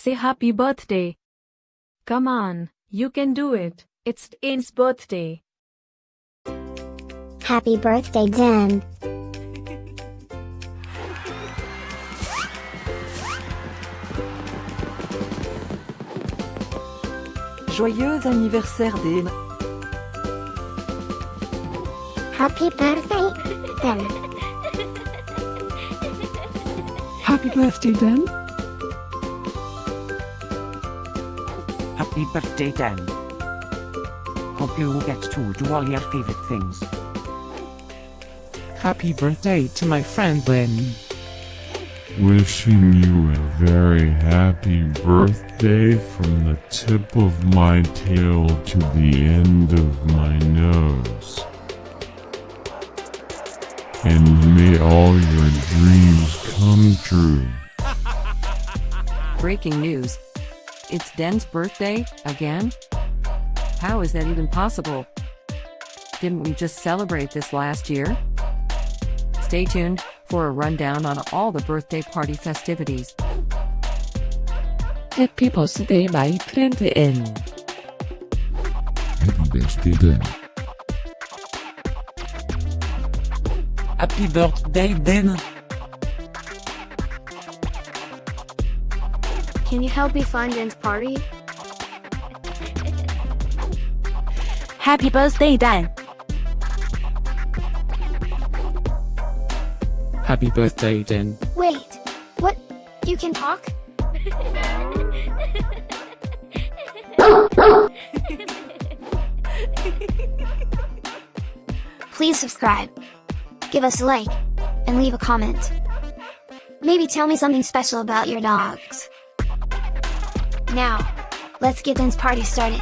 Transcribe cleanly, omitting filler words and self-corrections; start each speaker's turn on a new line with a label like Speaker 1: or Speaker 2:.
Speaker 1: Say happy birthday. Come on, you can do it. It's Dan's birthday.
Speaker 2: Happy birthday, Dan.
Speaker 3: Joyeux anniversaire, Dan.
Speaker 2: Happy birthday, Dan.
Speaker 4: Happy birthday, Dan.
Speaker 5: Happy birthday, Dan. Hope you get to do all your favorite things.
Speaker 6: Happy birthday to my friend Lynn.
Speaker 7: Wishing you a very happy birthday from the tip of my tail to the end of my nose. And may all your dreams come true.
Speaker 3: Breaking news. It's Dan's birthday, again? How is that even possible? Didn't we just celebrate this last year? Stay tuned for a rundown on all the birthday party festivities.
Speaker 4: Happy birthday, my friend N.
Speaker 7: Happy birthday, Dan.
Speaker 6: Happy birthday, Dan.
Speaker 8: Can you help me find Dan's party?
Speaker 1: Happy birthday, Dan.
Speaker 6: Happy birthday, Dan.
Speaker 2: Wait, what? You can talk? Please subscribe, give us a like, and leave a comment. Maybe tell me something special about your dogs. Now, let's get Dan's party started.